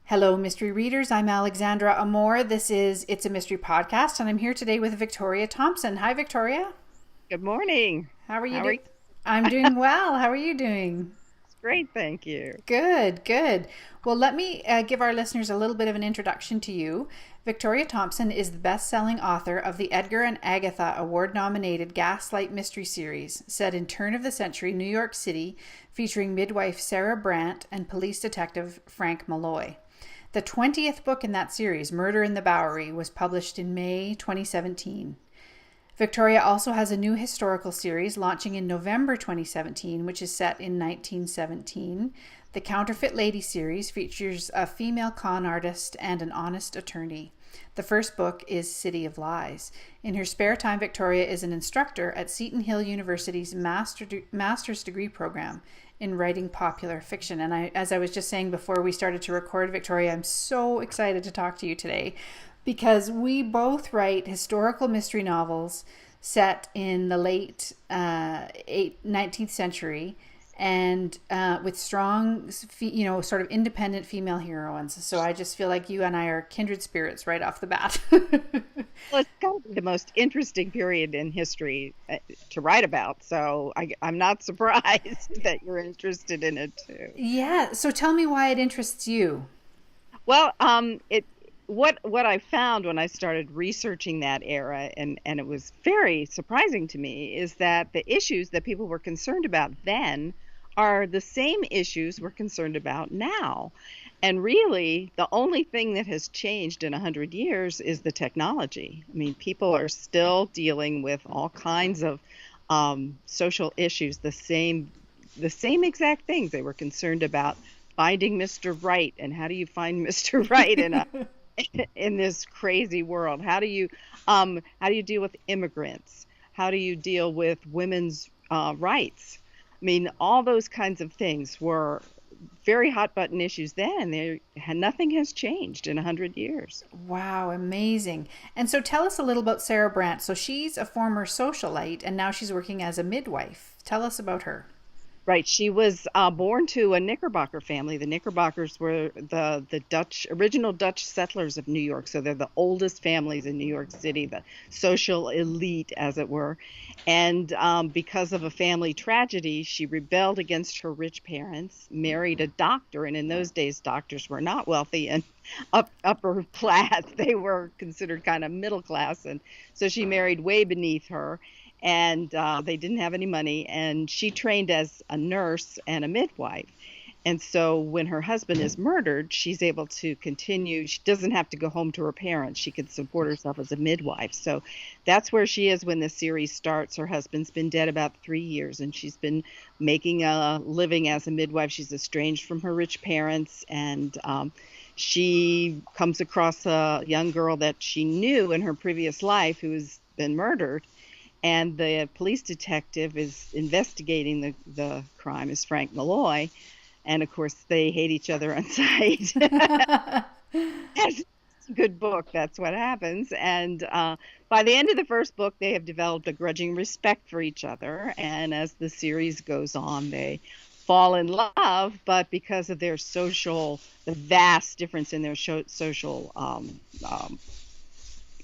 Hello, mystery readers. I'm Alexandra Amore. This is It's a Mystery Podcast, and I'm here today with Victoria Thompson. Hi, Victoria. Good morning. How are you How are doing? you? I'm doing well. How are you doing? Great, thank you. Good, good. Well, let me give our listeners a little bit of an introduction to you. Victoria Thompson is the best-selling author of the Edgar and Agatha award-nominated Gaslight Mystery series, set in turn-of-the-century New York City, featuring midwife Sara Brandt and police detective Frank Malloy. The 20th book in that series, Murder in the Bowery, was published in May 2017. Victoria also has a new historical series launching in November 2017, which is set in 1917. The Counterfeit Lady series features a female con artist and an honest attorney. The first book is City of Lies. In her spare time, Victoria is an instructor at Seton Hill University's master's degree program in writing popular fiction. And as I was just saying before we started to record, Victoria, I'm so excited to talk to you today because we both write historical mystery novels set in the late 19th century and with strong, sort of independent female heroines. So I just feel like you and I are kindred spirits right off the bat. Well, it's got to be the most interesting period in history to write about, so I'm not surprised that you're interested in it too. Yeah. So tell me why it interests you. Well, it what I found when I started researching that era, and it was very surprising to me, is that the issues that people were concerned about then are the same issues we're concerned about now. And really, the only thing that has changed in 100 years is the technology. I mean, people are still dealing with all kinds of social issues, the same exact things. They were concerned about finding Mr. Right, and how do you find Mr. Right in this crazy world? How do you deal with immigrants? How do you deal with women's rights? I mean, all those kinds of things were very hot button issues then. Nothing has changed in 100 years. Wow, amazing. And so tell us a little about Sara Brandt. So she's a former socialite and now she's working as a midwife. Tell us about her. Right. She was born to a Knickerbocker family. The Knickerbockers were the original Dutch settlers of New York. So they're the oldest families in New York City, the social elite, as it were. And because of a family tragedy, she rebelled against her rich parents, married a doctor. And in those days, doctors were not wealthy and upper class. They were considered kind of middle class. And so she married way beneath her, and they didn't have any money, and she trained as a nurse and a midwife. And so when her husband is murdered, she's able to continue. She doesn't have to go home to her parents. She can support herself as a midwife. So that's where she is when the series starts. Her husband's been dead about 3 years, and she's been making a living as a midwife. She's estranged from her rich parents, and she comes across a young girl that she knew in her previous life who has been murdered. And the police detective is investigating the crime, is Frank Malloy. And of course, they hate each other on sight. It's a good book. That's what happens. And by the end of the first book, they have developed a grudging respect for each other. And as the series goes on, they fall in love. But because of the vast difference in their social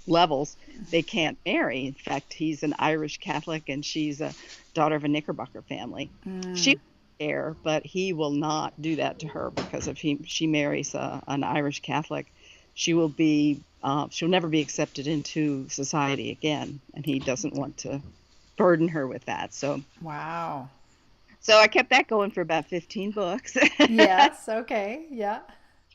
levels, they can't marry. In fact, he's an Irish Catholic and she's a daughter of a Knickerbocker family. She there, but he will not do that to her, because if she marries an Irish Catholic, she'll never be accepted into society again, and he doesn't want to burden her with that. So Wow. I kept that going for about 15 books. Yes, okay. Yeah.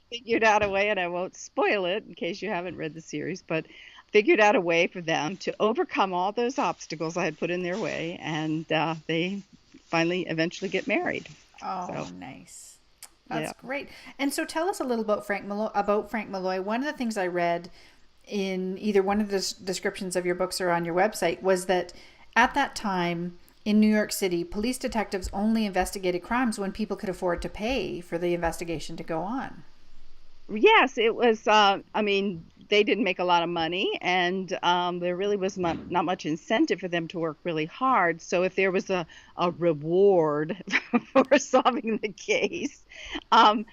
Figured out a way, and I won't spoil it in case you haven't read the series, but figured out a way for them to overcome all those obstacles I had put in their way, and they finally eventually get married. Oh, So, nice. That's yeah. great. And so tell us a little about Frank Malloy. One of the things I read in either one of the descriptions of your books or on your website was that at that time in New York City, police detectives only investigated crimes when people could afford to pay for the investigation to go on. Yes, it was. I mean, they didn't make a lot of money, and there really was not much incentive for them to work really hard. So if there was a reward for solving the case, um,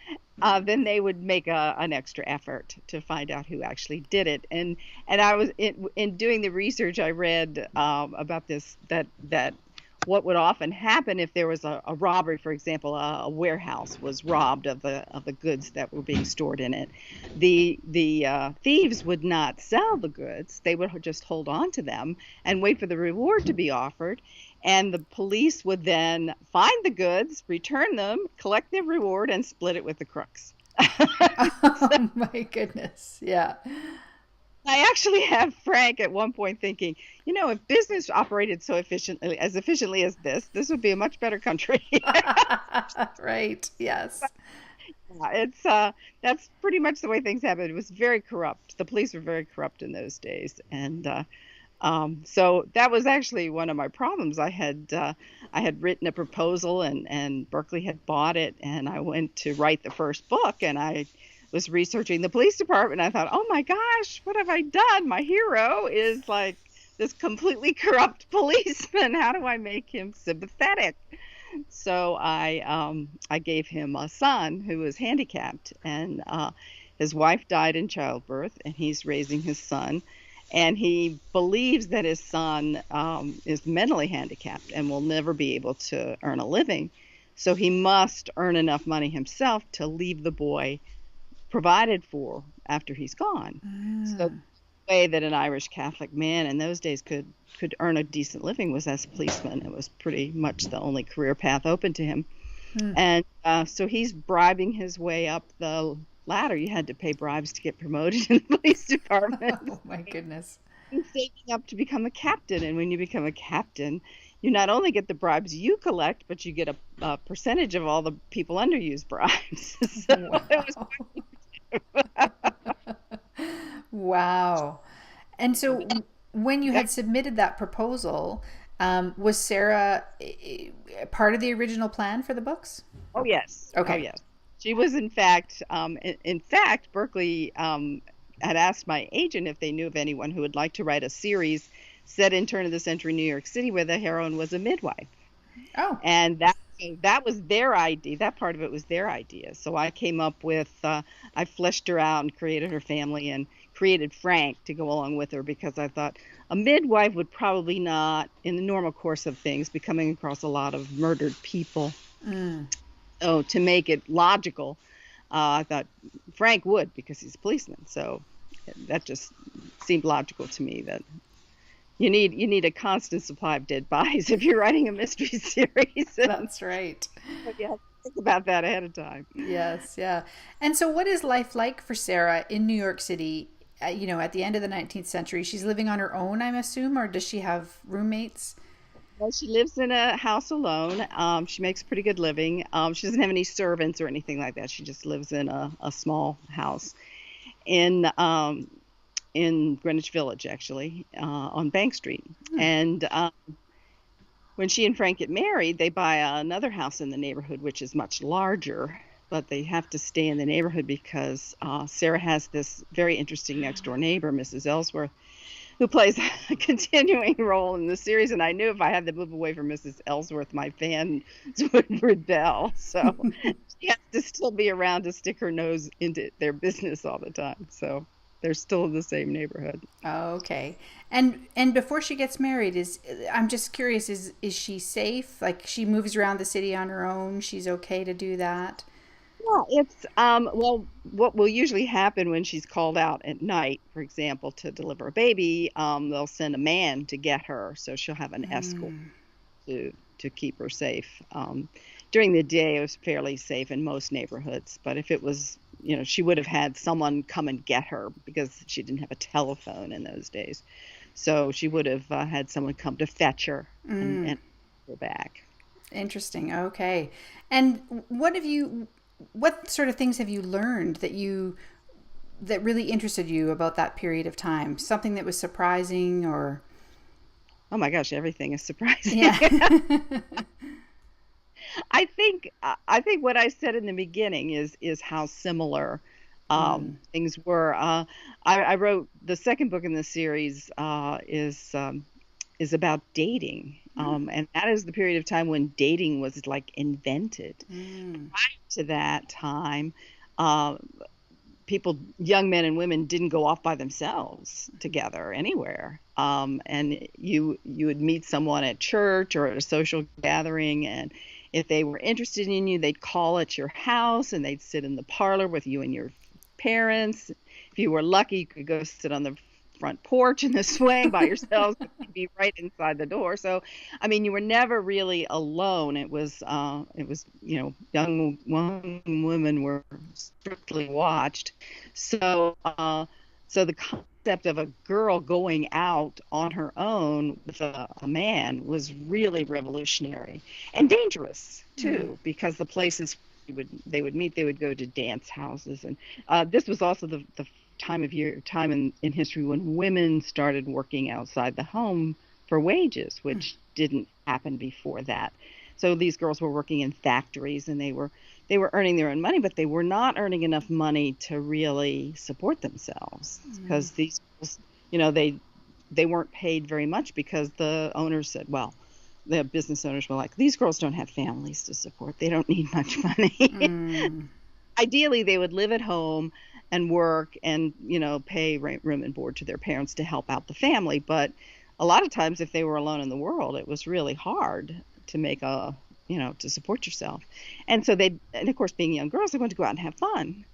then they would make an extra effort to find out who actually did it. And I was in doing the research, I read about this that what would often happen if there was a robbery, for example, a warehouse was robbed of the goods that were being stored in it. The thieves would not sell the goods; they would just hold on to them and wait for the reward to be offered. And the police would then find the goods, return them, collect their reward, and split it with the crooks. Oh my goodness. Yeah. I actually have Frank at one point thinking, if business operated so efficiently as this would be a much better country. Right. Yes. It's that's pretty much the way things happened. It was very corrupt. The police were very corrupt in those days, and so that was actually one of my problems. I had written a proposal, and Berkeley had bought it, and I went to write the first book, and I was researching the police department. I thought, oh my gosh, what have I done? My hero is like this completely corrupt policeman. How do I make him sympathetic? So I gave him a son who was handicapped, and his wife died in childbirth, and he's raising his son. And he believes that his son is mentally handicapped and will never be able to earn a living. So he must earn enough money himself to leave the boy provided for after he's gone. So the way that an Irish Catholic man in those days could earn a decent living was as a policeman. It was pretty much the only career path open to him. And so he's bribing his way up the ladder. You had to pay bribes to get promoted in the police department. Oh my goodness. He's saving up to become a captain, and when you become a captain, you not only get the bribes you collect, but you get a percentage of all the people under you's bribes. So Wow. it was Wow. And so when you had submitted that proposal, was Sara part of the original plan for the books? Oh yes. Okay. Oh yes. She was in fact, Berkeley had asked my agent if they knew of anyone who would like to write a series set in turn of the century New York City where the heroine was a midwife. Oh. And that was their idea. That part of it was their idea. So I came up with, I fleshed her out and created her family and created Frank to go along with her, because I thought a midwife would probably not, in the normal course of things, be coming across a lot of murdered people. So to make it logical, I thought Frank would, because he's a policeman. So that just seemed logical to me, that you need a constant supply of dead bodies if you're writing a mystery series. That's right. But you have to think about that ahead of time. Yes, yeah. And so what is life like for Sara in New York City, at the end of the 19th century? She's living on her own, I assume, or does she have roommates? Well, she lives in a house alone. She makes a pretty good living. She doesn't have any servants or anything like that. She just lives in a small house in Greenwich Village, actually, on Bank Street. And when she and Frank get married, they buy another house in the neighborhood, which is much larger, but they have to stay in the neighborhood because Sara has this very interesting next door neighbor, Mrs. Ellsworth, who plays a continuing role in the series. And I knew if I had to move away from Mrs. Ellsworth, my fans would rebel. So she has to still be around to stick her nose into their business all the time. So they're still in the same neighborhood. Oh, okay. And before she gets married, I'm just curious, is she safe? Like, she moves around the city on her own? She's okay to do that? Yeah, it's well, what will usually happen when she's called out at night, for example, to deliver a baby, they'll send a man to get her, so she'll have an escort to keep her safe. During the day, it was fairly safe in most neighborhoods, but if it was, she would have had someone come and get her, because she didn't have a telephone in those days. So she would have had someone come to fetch her and go back. Interesting. Okay. And what sort of things have you learned that really interested you about that period of time? Something that was surprising, or? Oh my gosh, everything is surprising. Yeah. I think what I said in the beginning is how similar things were. I wrote the second book in the series is about dating. And that is the period of time when dating was like invented. Prior to that time, uh, people, young men and women, didn't go off by themselves together anywhere. And you would meet someone at church or at a social gathering, and if they were interested in you, they'd call at your house and they'd sit in the parlor with you and your parents. If you were lucky, you could go sit on the front porch in the swing by yourselves. You'd be right inside the door. So, I mean, you were never really alone. Young women were strictly watched. So the concept of a girl going out on her own with a man was really revolutionary and dangerous too, because the places they would meet, they would go to dance houses, and this was also the time in history when women started working outside the home for wages, which didn't happen before that. So these girls were working in factories, and they were earning their own money, but they were not earning enough money to really support themselves, because these girls, they weren't paid very much, because the owners said, well, the business owners were like, these girls don't have families to support. They don't need much money. Ideally, they would live at home and work and, pay room and board to their parents to help out the family. But a lot of times, if they were alone in the world, it was really hard to make to support yourself. And so and of course, being young girls, they wanted to go out and have fun.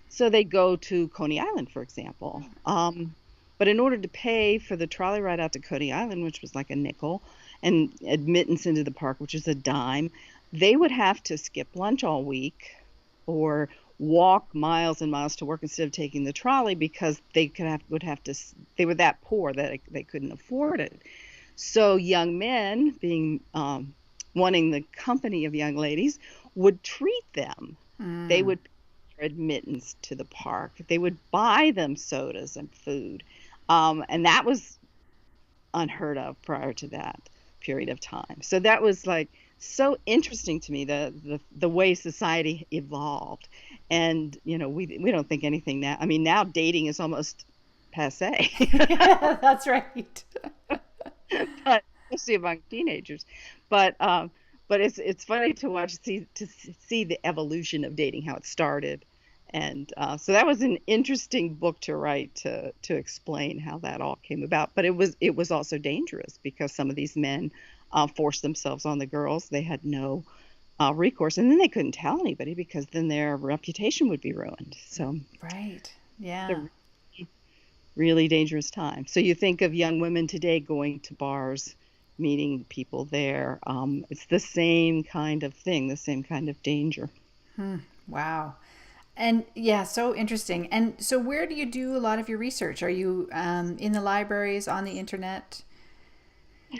So they'd go to Coney Island, for example. But in order to pay for the trolley ride out to Coney Island, which was like a nickel, and admittance into the park, which is a dime, they would have to skip lunch all week or walk miles and miles to work instead of taking the trolley, because they they were that poor that they couldn't afford it. So young men, being wanting the company of young ladies, would treat them. They would pay for admittance to the park. They would buy them sodas and food, and that was unheard of prior to that period of time. So that was like so interesting to me, the way society evolved. And we don't think anything now. I mean, now dating is almost passé. Yeah, that's right. But especially among teenagers. But it's funny to see the evolution of dating, how it started. And so that was an interesting book to write, to explain how that all came about. But it was also dangerous, because some of these men forced themselves on the girls. They had no recourse, and then they couldn't tell anybody, because then their reputation would be ruined. So right, yeah, a really, really dangerous time. So you think of young women today going to bars, meeting people there. It's the same kind of thing, the same kind of danger. Wow. And yeah, so interesting. And so where do you do a lot of your research? Are you in the libraries, on the internet?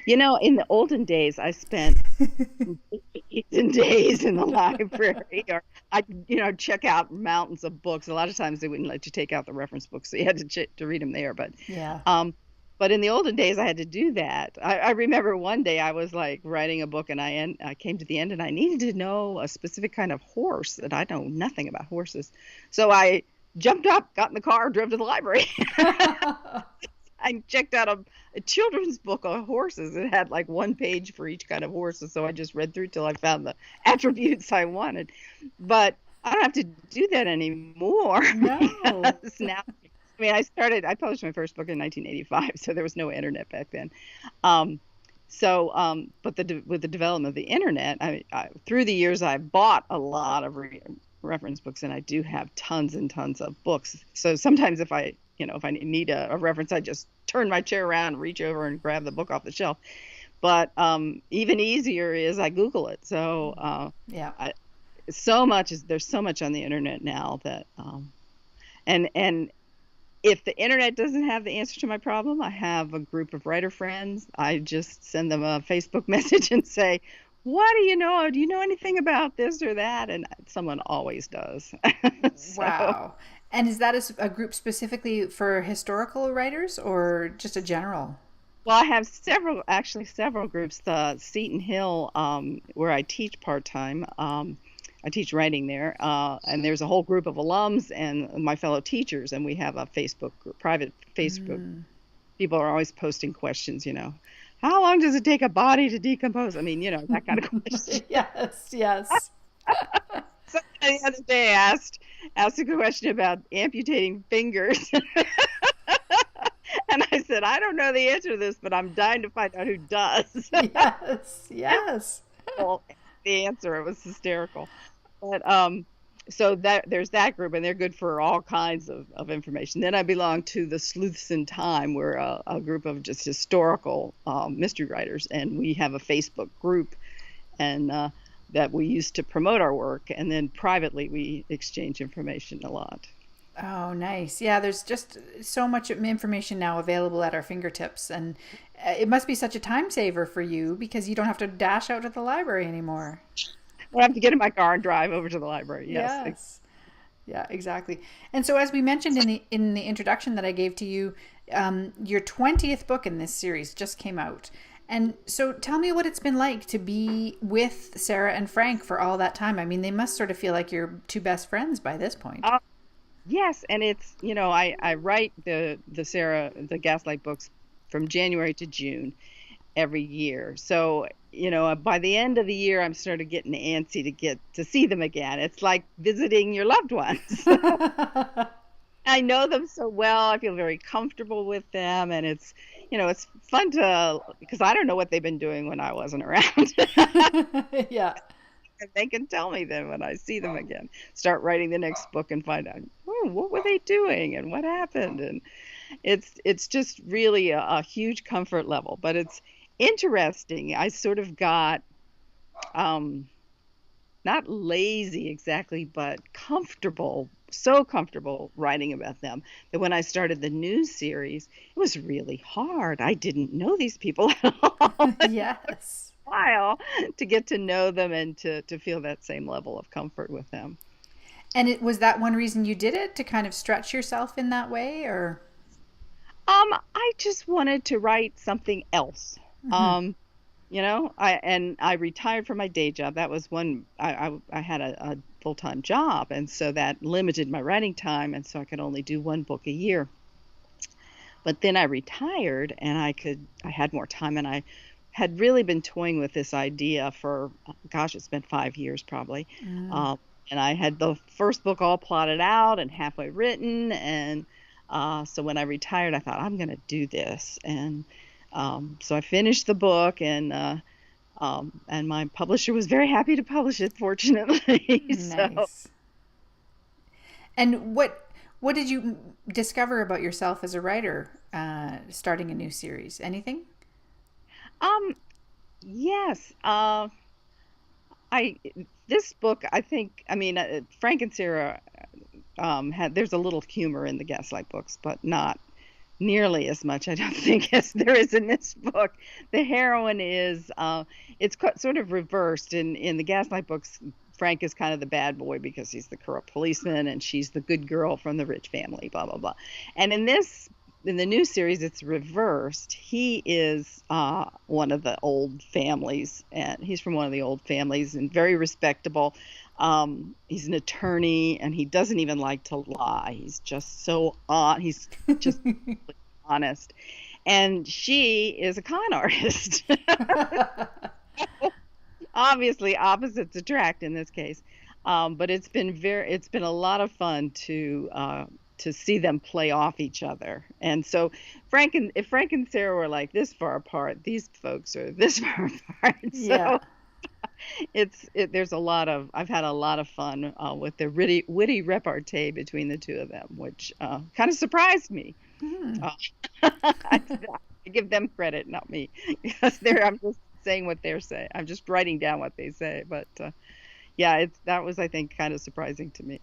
In the olden days, I spent days and days in the library, or check out mountains of books. A lot of times they wouldn't let you take out the reference books, so you had to read them there. But yeah, but in the olden days, I had to do that. I remember one day I was like writing a book, and I came to the end, and I needed to know a specific kind of horse, and I know nothing about horses, so I jumped up, got in the car, drove to the library. I checked out a children's book on horses. It had like one page for each kind of horse. So I just read through till I found the attributes I wanted. But I don't have to do that anymore. No. Now, I published my first book in 1985, so there was no internet back then. But with the development of the internet, through the years, I've bought a lot of reference books, and I do have tons and tons of books. So sometimes if I need a reference, I just turn my chair around, reach over, and grab the book off the shelf. But even easier is I Google it. So yeah, there's so much on the internet now that and if the internet doesn't have the answer to my problem, I have a group of writer friends. I just send them a Facebook message and say, what do you know? Do you know anything about this or that? And someone always does. So, wow. And is that a group specifically for historical writers, or just a general? well, I have several groups. The Seton Hill, where I teach part-time, I teach writing there, and there's a whole group of alums and my fellow teachers, and we have a Facebook group, private Facebook. People are always posting questions, how long does it take a body to decompose? I mean, that kind of question. Yes, yes. So the other day I asked a question about amputating fingers. And I said, I don't know the answer to this, but I'm dying to find out who does. Yes, yes. Well, the answer, it was hysterical. But so that there's that group, and they're good for all kinds of information. Then I belong to the Sleuths in Time. We're a group of just historical mystery writers, and we have a Facebook group, and that we use to promote our work. And then privately, we exchange information a lot. Oh, nice. Yeah, there's just so much information now available at our fingertips. And it must be such a time saver for you because you don't have to dash out to the library anymore. I have to get in my car and drive over to the library. Yes. Yes. Yeah, exactly. And so, as we mentioned in the introduction that I gave to you, your 20th book in this series just came out. And so, tell me what it's been like to be with Sara and Frank for all that time. I mean, they must sort of feel like you're two best friends by this point. Yes, and it's, I write the Sara, the Gaslight books from January to June every year. So, by the end of the year, I'm sort of getting antsy to get to see them again. It's like visiting your loved ones. I know them so well. I feel very comfortable with them, and it's fun because I don't know what they've been doing when I wasn't around. Yeah. And they can tell me then when I see them again. Start writing the next book and find out, what were they doing and what happened? And it's just really a huge comfort level. But it's interesting. I sort of got not lazy exactly, but comfortable, so comfortable writing about them that when I started the new series, it was really hard. I didn't know these people at all. Yes. While to get to know them and to feel that same level of comfort with them. And it was that one reason you did it, to kind of stretch yourself in that way, or? I just wanted to write something else. Mm-hmm. I retired from my day job. That was one I had a full-time job, and so that limited my writing time, and so I could only do one book a year. But then I retired, and I had more time, and I had really been toying with this idea for, gosh, it's been 5 years probably. And I had the first book all plotted out and halfway written. And so when I retired, I thought, I'm going to do this. And so I finished the book, and my publisher was very happy to publish it, fortunately. Nice. And what did you discover about yourself as a writer starting a new series? Anything? Yes. This book, Frank and Sara there's a little humor in the Gaslight books, but not nearly as much, I don't think, as there is in this book. The heroine is, it's sort of reversed. In the Gaslight books, Frank is kind of the bad boy because he's the corrupt policeman, and she's the good girl from the rich family, blah, blah, blah. And in the new series, it's reversed. He is one of the old families, and he's from one of the old families and very respectable. He's an attorney, and he doesn't even like to lie. He's just he's just honest. And she is a con artist. Obviously, opposites attract in this case. But it's been a lot of fun to see them play off each other. And so if Frank and Sara were like this far apart, these folks are this far apart. Yeah. So I've had a lot of fun with the witty repartee between the two of them, which kind of surprised me. I give them credit, not me, because I'm just saying what they're saying. I'm just writing down what they say. But that was, I think, kind of surprising to me.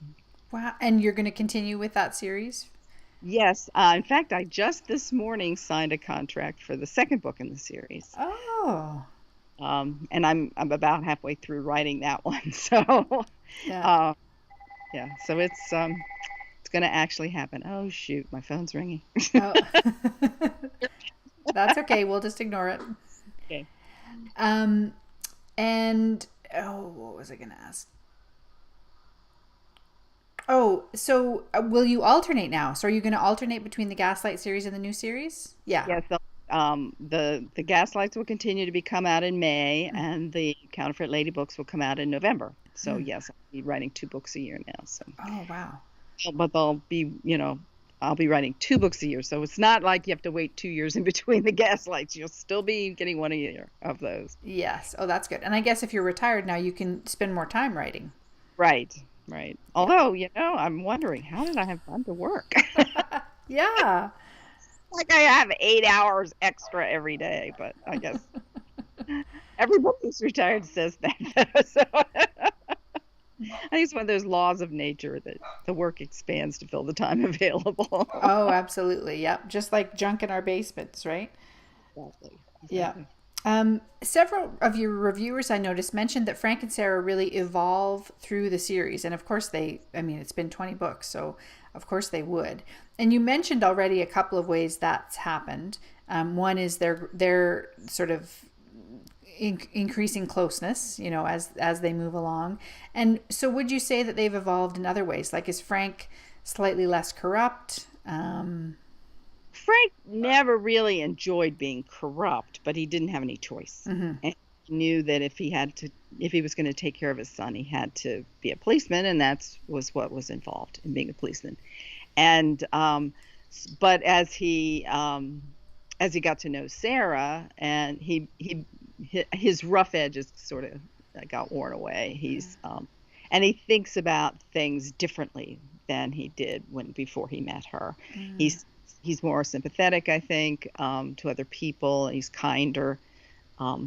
Wow. And you're going to continue with that series? Yes. In fact, I just this morning signed a contract for the second book in the series. Oh. And I'm about halfway through writing that one. So, Yeah. So it's going to actually happen. Oh, shoot. My phone's ringing. Oh. That's okay. We'll just ignore it. Okay. What was I going to ask? Oh, so will you alternate now? So are you going to alternate between the Gaslight series and the new series? Yeah. Yes, the Gaslights will continue to come out in May, and the Counterfeit Lady books will come out in November. So yes, I'll be writing 2 books a year now. So. Oh, wow. But they'll be, I'll be writing 2 books a year. So it's not like you have to wait 2 years in between the Gaslights. You'll still be getting 1 a year of those. Yes. Oh, that's good. And I guess if you're retired now, you can spend more time writing. Right. Although, I'm wondering, how did I have time to work? Yeah. Like I have 8 hours extra every day, but I guess everybody who's retired says that. So I think it's one of those laws of nature that the work expands to fill the time available. Oh, absolutely. Yep. Just like junk in our basements, right? Exactly. Yeah. Several of your reviewers, I noticed, mentioned that Frank and Sara really evolve through the series. And of course it's been 20 books, so of course they would. And you mentioned already a couple of ways that's happened. One is their sort of increasing closeness, as they move along. And so would you say that they've evolved in other ways? Like, is Frank slightly less corrupt? Frank never really enjoyed being corrupt, but he didn't have any choice. Mm-hmm. And he knew that if he was going to take care of his son, he had to be a policeman, and was what was involved in being a policeman. And but as he got to know Sara, and his rough edges sort of got worn away. And he thinks about things differently than he did before he met her. He's more sympathetic, I think, to other people. He's kinder,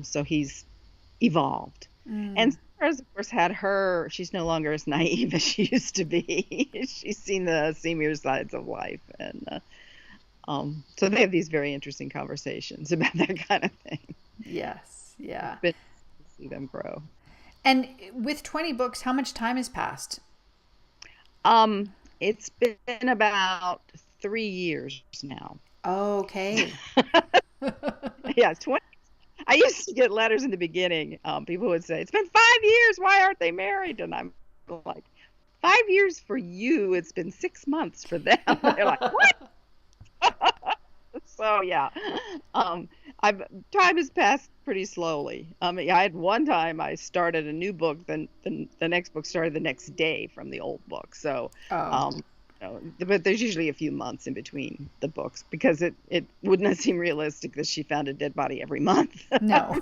so he's evolved. And Sara's, of course, she's no longer as naive as she used to be. She's seen the seamier sides of life, and so they have these very interesting conversations about that kind of thing. Yes, yeah. But see them grow. And with 20 books, how much time has passed? It's been about 3 years now. Oh, okay. Yeah, 20. I used to get letters in the beginning. People would say, "It's been 5 years. Why aren't they married?" And I'm like, 5 years for you. It's been 6 months for them. They're like, "What?" So yeah, time has passed pretty slowly. I had one time I started a new book, then the next book started the next day from the old book. So, but there's usually a few months in between the books because it would not seem realistic that she found a dead body every month. No.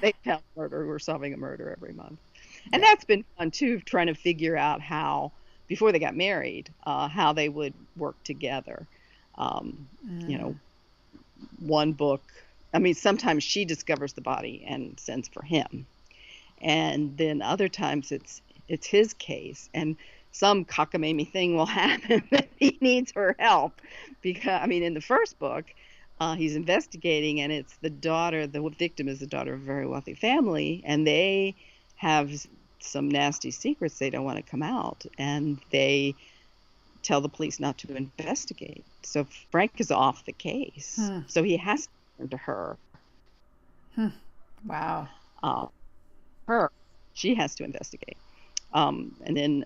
They found murder. We're solving a murder every month, and that's been fun too, trying to figure out how before they got married, how they would work together. One book, sometimes she discovers the body and sends for him. And then other times it's his case, and some cockamamie thing will happen that he needs her help. Because, in the first book, he's investigating, and it's the victim is the daughter of a very wealthy family, and they have some nasty secrets they don't want to come out, and they tell the police not to investigate. So Frank is off the case. So he has to turn to her. Wow. She has to investigate. And then,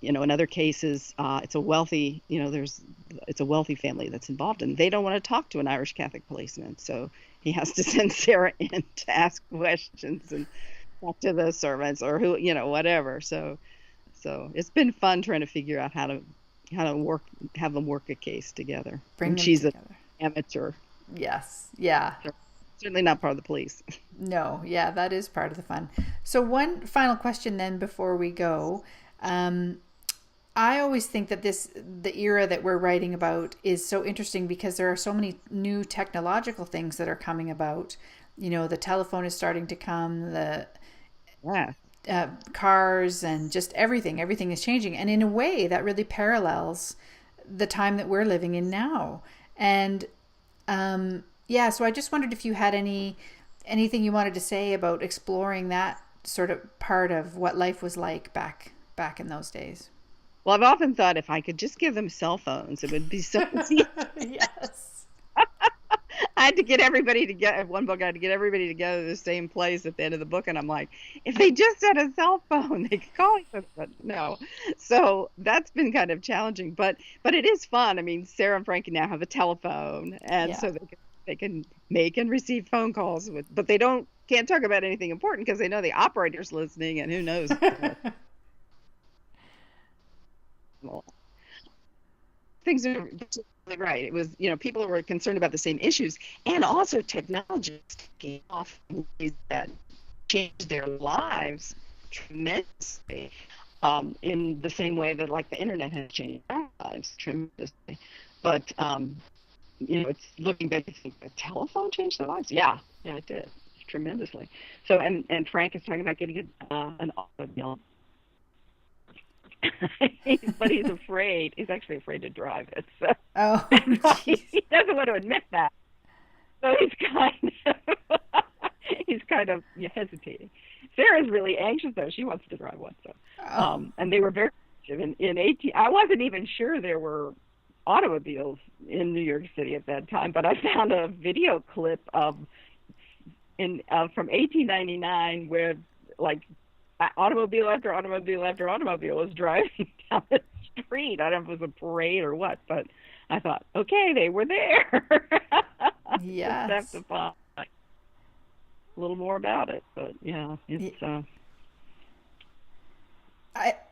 in other cases, it's a wealthy, it's a wealthy family that's involved, and they don't want to talk to an Irish Catholic policeman. So he has to send Sara in to ask questions and talk to the servants or who, whatever. So it's been fun trying to figure out how to have them work a case together. She's an amateur. Yes. Yeah. Certainly not part of the police. No. Yeah, that is part of the fun. So one final question then before we go. I always think that the era that we're writing about is so interesting because there are so many new technological things that are coming about. The telephone is starting to come, cars, and just everything is changing, and in a way that really parallels the time that we're living in now. And so I just wondered if you had anything you wanted to say about exploring that sort of part of what life was like back in those days. Well, I've often thought if I could just give them cell phones, it would be so easy. Yes. I had to get everybody to get one book. I had to get everybody to go to the same place at the end of the book, and I'm like, if they just had a cell phone, they could call each other. But no, so that's been kind of challenging. But it is fun. I mean, Sarah and Frankie now have a telephone, and Yeah. so they can make and receive phone calls with, but they can't talk about anything important because they know the operator's listening, and who knows. Things are absolutely right. It was, people were concerned about the same issues, and also technology is taking off in ways that changed their lives tremendously, in the same way that like the internet has changed our lives tremendously. But it's looking back and think the telephone changed their lives. Yeah, it did tremendously. So and Frank is talking about getting an automobile. But he's afraid. He's actually afraid to drive it. So Oh, he doesn't want to admit that. So he's kind of hesitating. Sarah's really anxious though. She wants to drive one. So oh, and they were very in 18. I wasn't even sure there were automobiles in New York City at that time, but I found a video clip from 1899 where like automobile after automobile after automobile was driving down the street. I don't know if it was a parade or what, but I thought, okay, they were there. Just have yes. to find a little more about it. But yeah, it's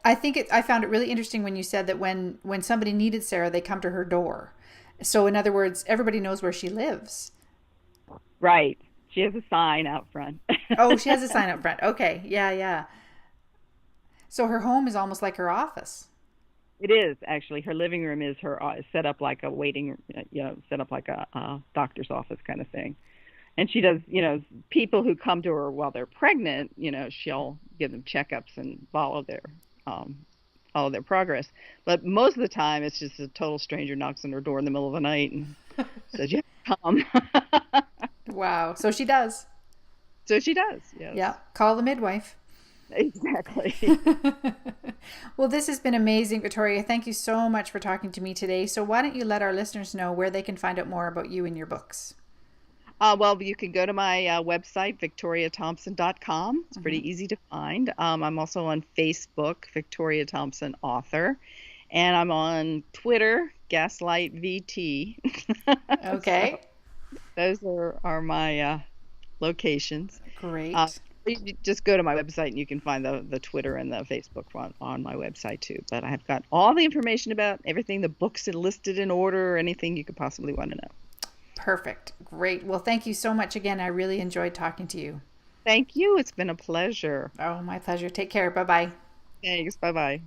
I think I found it really interesting when you said that when somebody needed Sarah, they come to her door. So in other words, everybody knows where she lives. right. She has a sign out front. Oh, she has a sign up front. Okay. Yeah, yeah. So her home is almost like her office. It is actually. Her living room is her set up like a waiting, set up like a doctor's office kind of thing. And she does, people who come to her while they're pregnant, she'll give them checkups and follow their progress. But most of the time, it's just a total stranger knocks on her door in the middle of the night and says, "You have to come." Wow. So she does. So she does. Yes, Yeah. Call the midwife. exactly. Well, this has been amazing, Victoria. Thank you so much for talking to me today. So why don't you let our listeners know where they can find out more about you and your books? Well, you can go to my website, victoriathompson.com. It's pretty Mm-hmm. easy to find. I'm also on Facebook, Victoria Thompson Author. And I'm on Twitter, Gaslight VT. So Okay. those are my locations. Great. You just go to my website and you can find the Twitter and the Facebook on my website too. But I've got all the information about everything, the books are listed in order, or anything you could possibly want to know. Perfect. Great. Well, thank you so much again. I really enjoyed talking to you. Thank you. It's been a pleasure. Oh, my pleasure. Take care. Bye bye. Thanks. Bye bye.